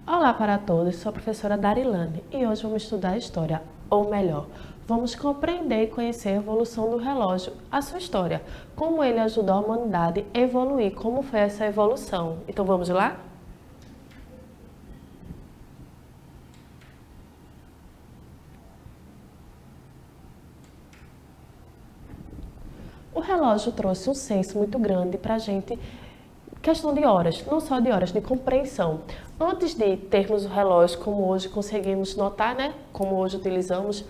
Olá para todos, sou a professora Darilane e hoje vamos estudar a história, ou melhor, vamos compreender e conhecer a evolução do relógio, a sua história, como ele ajudou a humanidade a evoluir, como foi essa evolução. Então vamos lá? O relógio trouxe um senso muito grande para a gente, questão de horas, não só de horas, de compreensão. Antes de termos o relógio como hoje conseguimos notar, né? Como hoje utilizamos,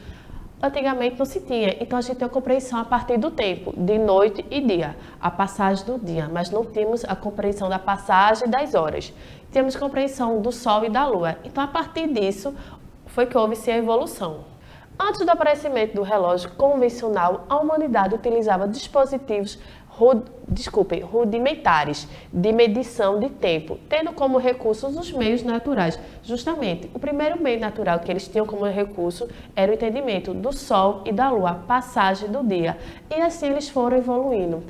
antigamente não se tinha. Então a gente tem a compreensão a partir do tempo, de noite e dia, a passagem do dia, mas não tínhamos a compreensão da passagem das horas. Temos compreensão do sol e da lua. Então a partir disso foi que houve-se a evolução. Antes do aparecimento do relógio convencional, a humanidade utilizava dispositivos rudimentares de medição de tempo, tendo como recursos os meios naturais. Justamente, o primeiro meio natural que eles tinham como recurso era o entendimento do Sol e da Lua, a passagem do dia. E assim eles foram evoluindo.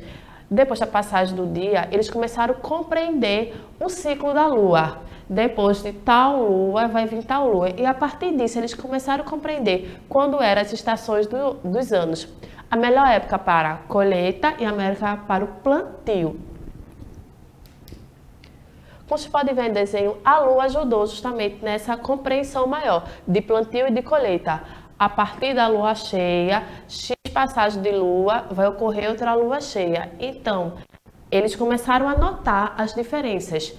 Depois da passagem do dia, eles começaram a compreender o ciclo da Lua. Depois de tal lua, vai vir tal lua. E a partir disso, eles começaram a compreender quando eram as estações dos anos. A melhor época para a colheita e a melhor época para o plantio. Como vocês podem ver no desenho, a lua ajudou justamente nessa compreensão maior de plantio e de colheita. A partir da lua cheia, X passagem de lua, vai ocorrer outra lua cheia. Então, eles começaram a notar as diferenças.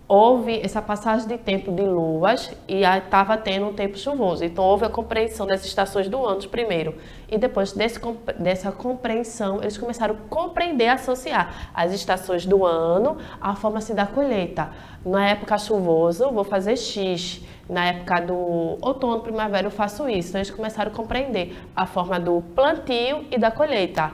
Houve essa passagem de tempo de luas e estava tendo um tempo chuvoso. Então, houve a compreensão das estações do ano primeiro. E depois dessa compreensão, eles começaram a compreender e associar as estações do ano à forma assim, da colheita. Na época chuvosa, vou fazer X. Na época do outono, primavera, eu faço isso. Então, eles começaram a compreender a forma do plantio e da colheita.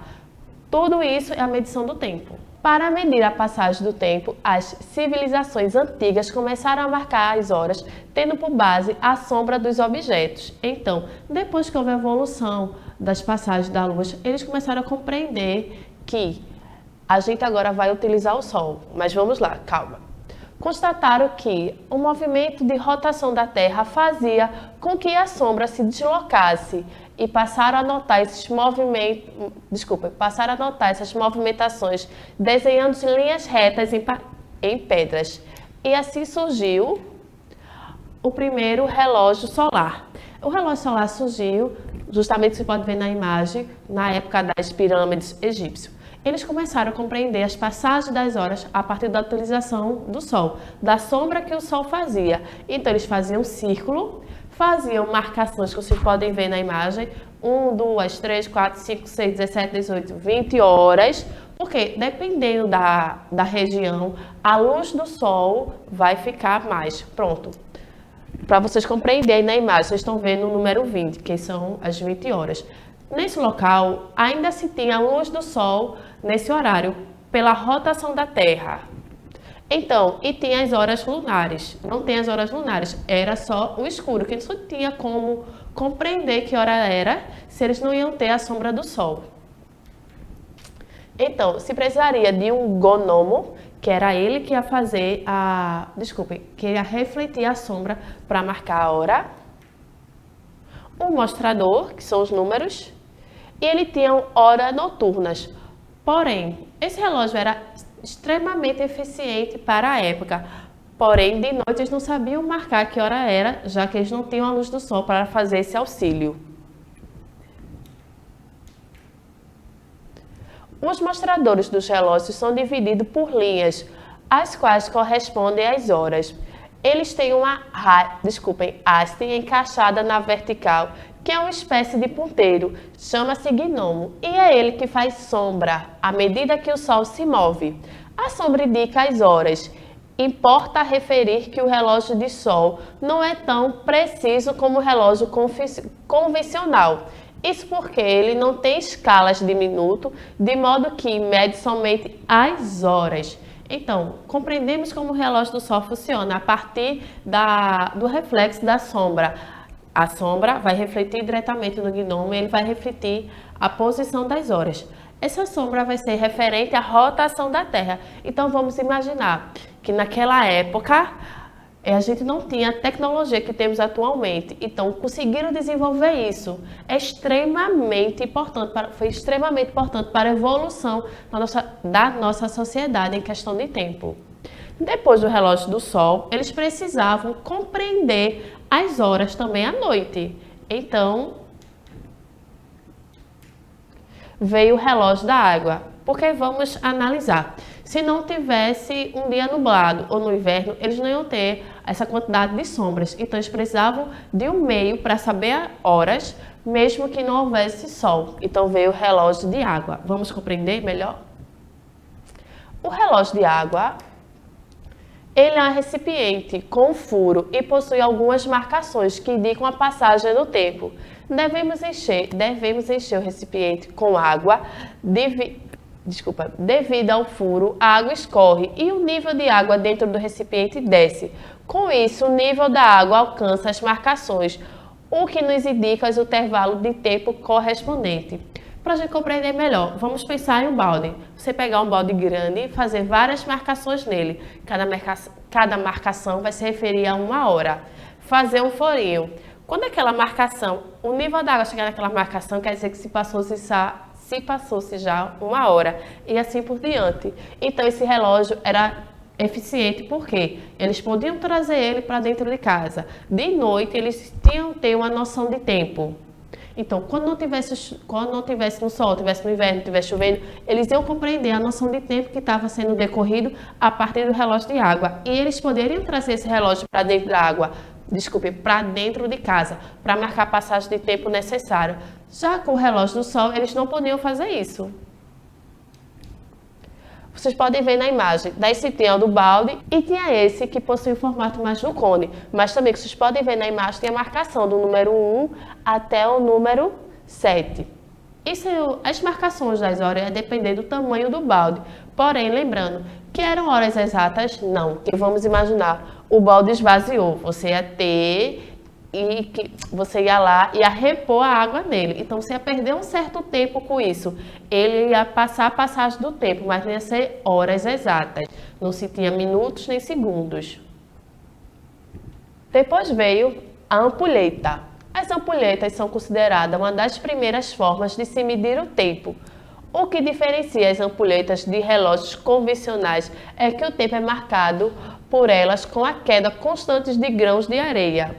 Tudo isso é a medição do tempo. Para medir a passagem do tempo, as civilizações antigas começaram a marcar as horas, tendo por base a sombra dos objetos. Então, depois que houve a evolução das passagens da lua, eles começaram a compreender que a gente agora vai utilizar o Sol. Mas vamos lá, calma. Constataram que o movimento de rotação da Terra fazia com que a sombra se deslocasse e passaram a notar essas movimentações desenhando linhas retas em pedras. E assim surgiu o primeiro relógio solar. O relógio solar surgiu, justamente você pode ver na imagem, na época das pirâmides egípcias. Eles começaram a compreender as passagens das horas a partir da utilização do Sol, da sombra que o Sol fazia. Então, eles faziam um círculo, faziam marcações que vocês podem ver na imagem, 1, 2, 3, 4, 5, 6, 17, 18, 20 horas, porque dependendo da região, a luz do Sol vai ficar mais. Pronto. Para vocês compreenderem na imagem, vocês estão vendo o número 20, que são as 20 horas. Nesse local, ainda se tinha a luz do Sol nesse horário, pela rotação da Terra. Então, e tinha as horas lunares. Não tem as horas lunares, era só o escuro, que eles não tinha como compreender que hora era, se eles não iam ter a sombra do Sol. Então, se precisaria de um gnomo, que era ele que ia fazer que ia refletir a sombra para marcar a hora. Um mostrador, que são os números, e ele tinha horas noturnas. Porém, esse relógio era extremamente eficiente para a época. Porém, de noite eles não sabiam marcar que hora era, já que eles não tinham a luz do sol para fazer esse auxílio. Os mostradores dos relógios são divididos por linhas, as quais correspondem às horas. Eles têm uma haste encaixada na vertical, que é uma espécie de ponteiro, chama-se gnomo, e é ele que faz sombra à medida que o Sol se move. A sombra indica as horas. Importa referir que o relógio de Sol não é tão preciso como o relógio convencional. Isso porque ele não tem escalas de minuto, de modo que mede somente as horas. Então, compreendemos como o relógio do Sol funciona a partir do reflexo da sombra. A sombra vai refletir diretamente no gnomo e ele vai refletir a posição das horas. Essa sombra vai ser referente à rotação da Terra. Então, vamos imaginar que naquela época A gente não tinha a tecnologia que temos atualmente, então conseguiram desenvolver isso. É extremamente importante, foi extremamente importante para a evolução da nossa sociedade em questão de tempo. Depois do relógio do sol, eles precisavam compreender as horas também à noite. Então, veio o relógio da água, porque vamos analisar. Se não tivesse um dia nublado ou no inverno, eles não iam ter essa quantidade de sombras. Então, eles precisavam de um meio para saber horas, mesmo que não houvesse sol. Então, veio o relógio de água. Vamos compreender melhor? O relógio de água, ele é um recipiente com furo e possui algumas marcações que indicam a passagem do tempo. Devemos encher o recipiente com água. Devido ao furo, a água escorre e o nível de água dentro do recipiente desce. Com isso, o nível da água alcança as marcações, o que nos indica o intervalo de tempo correspondente. Para a gente compreender melhor, vamos pensar em um balde. Você pegar um balde grande e fazer várias marcações nele. Cada marcação vai se referir a uma hora. Fazer um furinho. Quando aquela marcação, o nível da água chegar naquela marcação, quer dizer que se passou-se já uma hora e assim por diante. Então esse relógio era eficiente porque eles podiam trazer ele para dentro de casa. De noite eles tinham que ter uma noção de tempo. Então, quando não tivesse no sol, tivesse no inverno, tivesse chovendo, eles iam compreender a noção de tempo que estava sendo decorrido a partir do relógio de água. E eles poderiam trazer esse relógio para dentro da água, para dentro de casa, para marcar a passagem de tempo necessária. Já com o relógio do sol, eles não podiam fazer isso. Vocês podem ver na imagem, daí tinha o do balde e tinha esse que possui o formato mais do cone. Mas também, que vocês podem ver na imagem, tem a marcação do número 1 até o número 7. As marcações das horas ia depender do tamanho do balde. Porém, lembrando que eram horas exatas, não. Que vamos imaginar, o balde esvaziou, você ia lá e ia repor a água nele. Então, você ia perder um certo tempo com isso. Ele ia passar a passagem do tempo, mas não ia ser horas exatas. Não se tinha minutos nem segundos. Depois veio a ampulheta. As ampulhetas são consideradas uma das primeiras formas de se medir o tempo. O que diferencia as ampulhetas de relógios convencionais é que o tempo é marcado por elas com a queda constante de grãos de areia.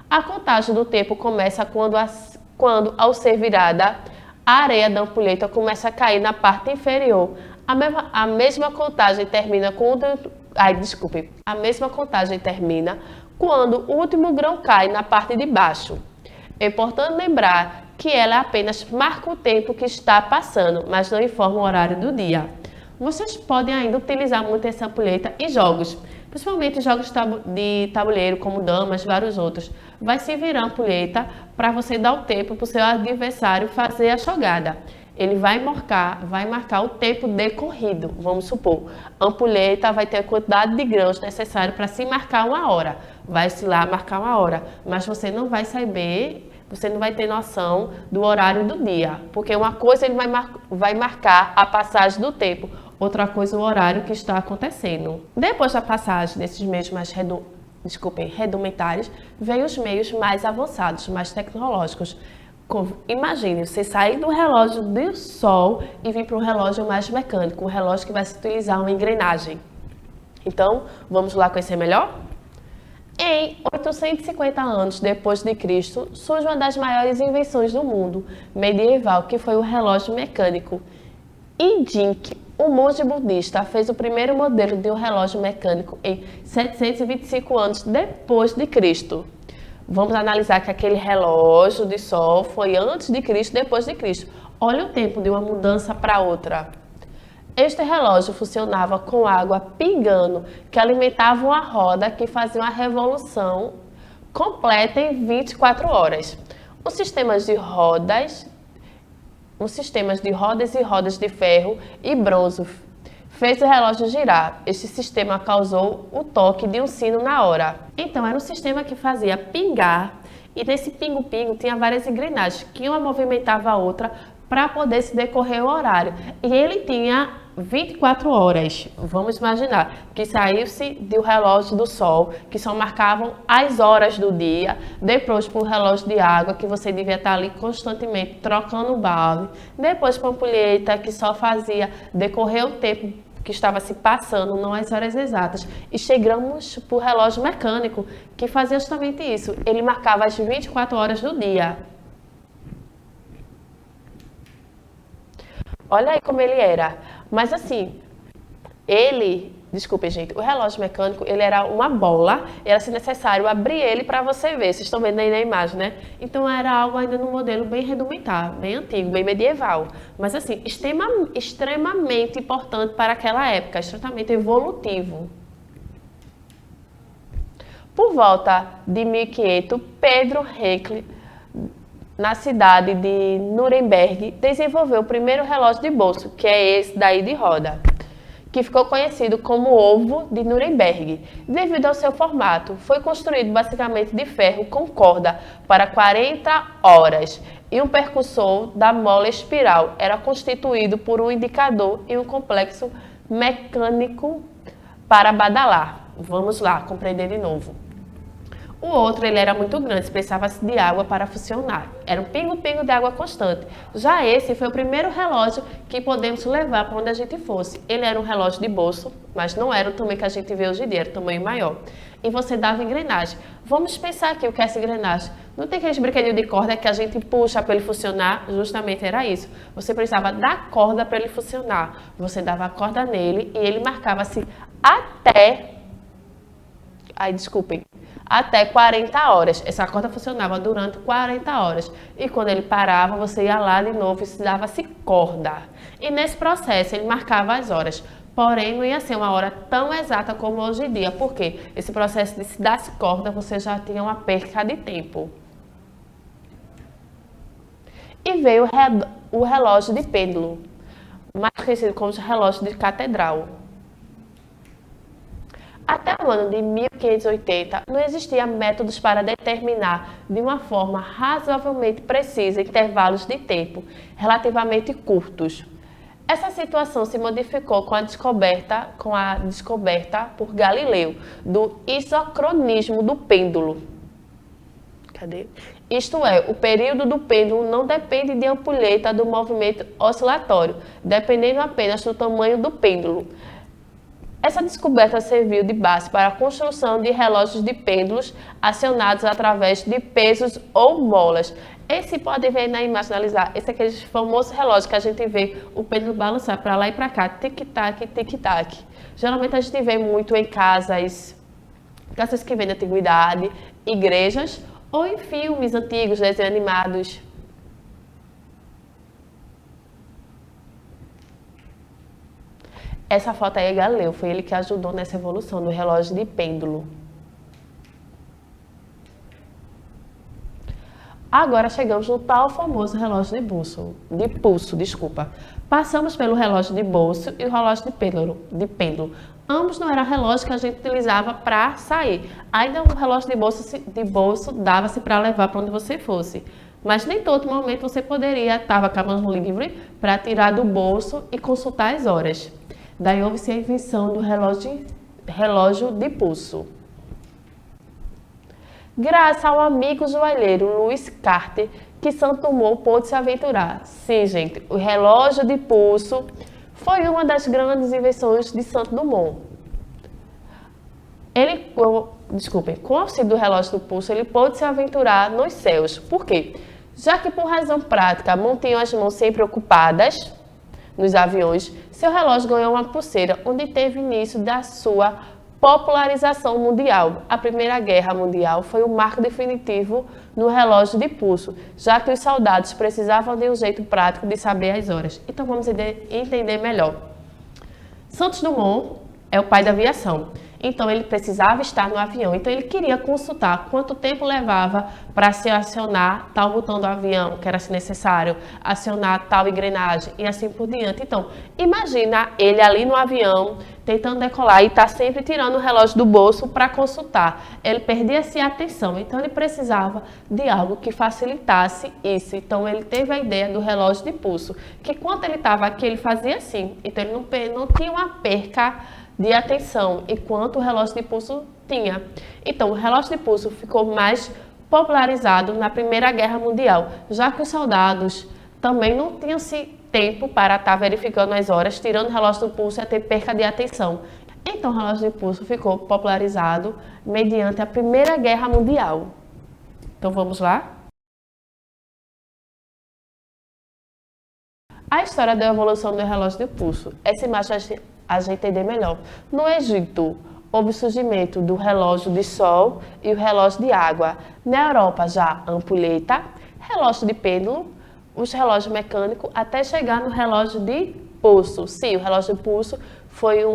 A contagem do tempo começa quando ao ser virada, a areia da ampulheta começa a cair na parte inferior. A mesma contagem termina quando o último grão cai na parte de baixo. É importante lembrar que ela apenas marca o tempo que está passando, mas não informa o horário do dia. Vocês podem ainda utilizar muito essa ampulheta em jogos, principalmente jogos de tabuleiro, como damas, vários outros. Vai se virar a ampulheta para você dar o tempo para o seu adversário fazer a jogada. Ele vai marcar o tempo decorrido, vamos supor. A ampulheta vai ter a quantidade de grãos necessário para se marcar uma hora. Vai-se lá marcar uma hora, mas você não vai saber, você não vai ter noção do horário do dia. Porque uma coisa ele vai marcar a passagem do tempo, outra coisa o horário que está acontecendo. Depois da passagem desses meios mais rudimentares, veio os meios mais avançados, mais tecnológicos. Imagine, você sair do relógio do sol e vir para um relógio mais mecânico, um relógio que vai se utilizar uma engrenagem. Então, vamos lá conhecer melhor? Em 850 anos depois de Cristo, surge uma das maiores invenções do mundo medieval, que foi o relógio mecânico. Indink, um monge budista, fez o primeiro modelo de um relógio mecânico em 725 anos depois de Cristo. Vamos analisar que aquele relógio de sol foi antes de Cristo, depois de Cristo. Olha o tempo de uma mudança para outra. Este relógio funcionava com água pingando, que alimentava uma roda que fazia uma revolução completa em 24 horas. Os sistemas de rodas e rodas de ferro e bronze fez o relógio girar. Este sistema causou o toque de um sino na hora. Então, era um sistema que fazia pingar, e nesse pingo-pingo tinha várias engrenagens, que uma movimentava a outra para poder se decorrer o horário. E ele tinha 24 horas. Vamos imaginar que saiu-se do relógio do sol, que só marcavam as horas do dia, depois para o relógio de água, que você devia estar ali constantemente trocando o balde, depois para a ampulheta, que só fazia decorrer o tempo que estava se passando, não as horas exatas. E chegamos para o relógio mecânico, que fazia justamente isso. Ele marcava as 24 horas do dia. Olha aí como ele era. Mas assim, desculpe gente, o relógio mecânico, ele era uma bola, era se necessário abrir ele para você ver. Vocês estão vendo aí na imagem, né? Então era algo ainda no modelo bem rudimentar, bem antigo, bem medieval. Mas assim, extremamente importante para aquela época, extremamente evolutivo. Por volta de 1500, Pedro Henkel, na cidade de Nuremberg, desenvolveu o primeiro relógio de bolso, que é esse daí de roda, que ficou conhecido como ovo de Nuremberg, devido ao seu formato. Foi construído basicamente de ferro com corda para 40 horas e um percussor da mola espiral. Era constituído por um indicador e um complexo mecânico para badalar. Vamos lá, compreender de novo. O outro, ele era muito grande, precisava de água para funcionar. Era um pingo-pingo de água constante. Já esse foi o primeiro relógio que podemos levar para onde a gente fosse. Ele era um relógio de bolso, mas não era o tamanho que a gente vê hoje em dia, era o tamanho maior. E você dava engrenagem. Vamos pensar aqui o que é essa engrenagem. Não tem aqueles brinquedinhos de corda que a gente puxa para ele funcionar? Justamente era isso. Você precisava da corda para ele funcionar. Você dava a corda nele e ele marcava-se até 40 horas. Essa corda funcionava durante 40 horas. E quando ele parava, você ia lá de novo e dava-se corda. E nesse processo, ele marcava as horas. Porém, não ia ser uma hora tão exata como hoje em dia. Porque esse processo de se dar corda, você já tinha uma perca de tempo. E veio o relógio de pêndulo, mais conhecido como relógio de catedral. Até o ano de 1580, não existia métodos para determinar de uma forma razoavelmente precisa intervalos de tempo relativamente curtos. Essa situação se modificou com a descoberta por Galileu do isocronismo do pêndulo. Isto é, o período do pêndulo não depende de ampulheta do movimento oscilatório, dependendo apenas do tamanho do pêndulo. Essa descoberta serviu de base para a construção de relógios de pêndulos acionados através de pesos ou molas. Esse pode ver na imagem, analisar. Esse é aquele famoso relógio que a gente vê o pêndulo balançar para lá e para cá, tic-tac, tic-tac. Geralmente a gente vê muito em casas que vendem antiguidade, igrejas ou em filmes antigos, desenhos animados. Essa foto aí é Galileu, foi ele que ajudou nessa evolução do relógio de pêndulo. Agora chegamos no tal famoso relógio de pulso. Passamos pelo relógio de bolso e o relógio de pêndulo. Ambos não eram relógios que a gente utilizava para sair. Ainda o relógio de bolso dava-se para levar para onde você fosse. Mas nem todo momento você poderia estar com a mão livre para tirar do bolso e consultar as horas. Daí houve-se a invenção do relógio de pulso. Graças ao amigo joalheiro Louis Carter, que Santo Dumont pôde se aventurar. Sim, gente, o relógio de pulso foi uma das grandes invenções de Santo Dumont. Com o auxílio do relógio do pulso, ele pôde se aventurar nos céus. Por quê? Já que, por razão prática, mantinham as mãos sempre ocupadas nos aviões, seu relógio ganhou uma pulseira, onde teve início da sua popularização mundial. A Primeira Guerra Mundial foi o marco definitivo no relógio de pulso, já que os soldados precisavam de um jeito prático de saber as horas. Então vamos entender melhor. Santos Dumont é o pai da aviação. Então ele precisava estar no avião. Então ele queria consultar quanto tempo levava para se acionar tal botão do avião, que era se necessário, acionar tal engrenagem e assim por diante. Então, imagina ele ali no avião, tentando decolar e está sempre tirando o relógio do bolso para consultar. Ele perdia-se a atenção, então ele precisava de algo que facilitasse isso. Então ele teve a ideia do relógio de pulso, que quando ele estava aqui, ele fazia assim. Então ele não tinha uma perca de atenção, enquanto o relógio de pulso tinha. Então o relógio de pulso ficou mais popularizado na Primeira Guerra Mundial, já que os soldados também não tinham tempo para estar verificando as horas, tirando o relógio do pulso e ter perca de atenção. Então o relógio de pulso ficou popularizado mediante a Primeira Guerra Mundial. Então vamos lá? A história da evolução do relógio de pulso. Essa imagem a gente entender melhor. No Egito, houve o surgimento do relógio de sol e o relógio de água. Na Europa, já ampulheta, relógio de pêndulo, os relógios mecânicos, até chegar no relógio de pulso. Sim, o relógio de pulso foi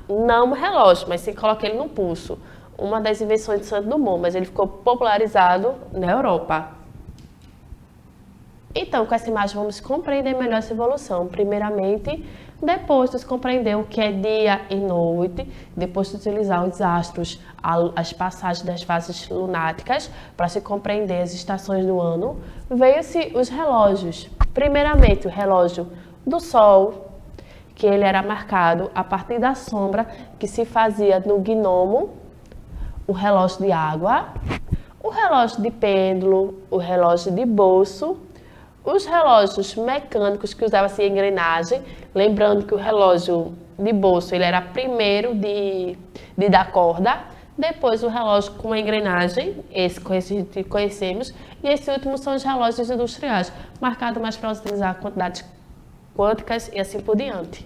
não um relógio, mas se coloca ele no pulso. Uma das invenções de Santos Dumont, mas ele ficou popularizado na Europa. Então, com essa imagem, vamos compreender melhor essa evolução. Primeiramente, depois de compreender o que é dia e noite, depois de utilizar os astros, as passagens das fases lunáticas, para se compreender as estações do ano, veio-se os relógios. Primeiramente, o relógio do Sol, que ele era marcado a partir da sombra que se fazia no gnomo, o relógio de água, o relógio de pêndulo, o relógio de bolso, os relógios mecânicos que usavam-se engrenagem, lembrando que o relógio de bolso ele era primeiro de dar corda, depois o relógio com a engrenagem, esse que conhecemos, e esse último são os relógios industriais, marcados mais para utilizar quantidades quânticas e assim por diante.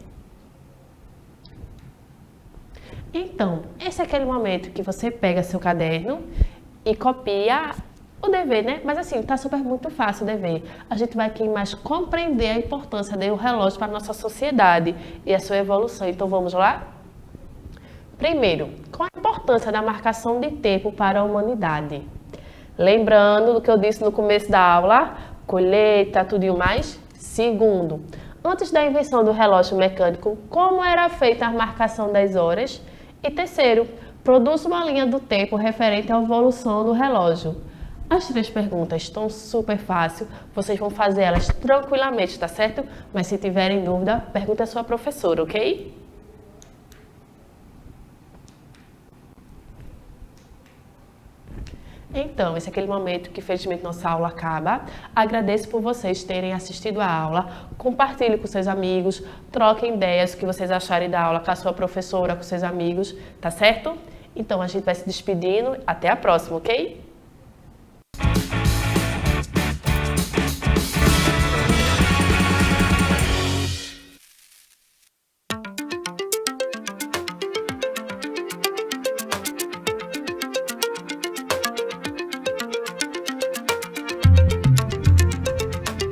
Então, esse é aquele momento que você pega seu caderno e copia o dever, né? Mas assim, tá muito fácil o dever. A gente vai aqui mais compreender a importância do relógio para a nossa sociedade e a sua evolução. Então, vamos lá? Primeiro, qual a importância da marcação de tempo para a humanidade? Lembrando do que eu disse no começo da aula, colheita, tudo e mais. Segundo, antes da invenção do relógio mecânico, como era feita a marcação das horas? E terceiro, produz uma linha do tempo referente à evolução do relógio. As três perguntas estão super fáceis, vocês vão fazer elas tranquilamente, tá certo? Mas se tiverem dúvida, pergunta à sua professora, ok? Então, esse é aquele momento que, felizmente, nossa aula acaba. Agradeço por vocês terem assistido a aula. Compartilhe com seus amigos, troquem ideias, o que vocês acharem da aula com a sua professora, com seus amigos, tá certo? Então, a gente vai se despedindo. Até a próxima, ok?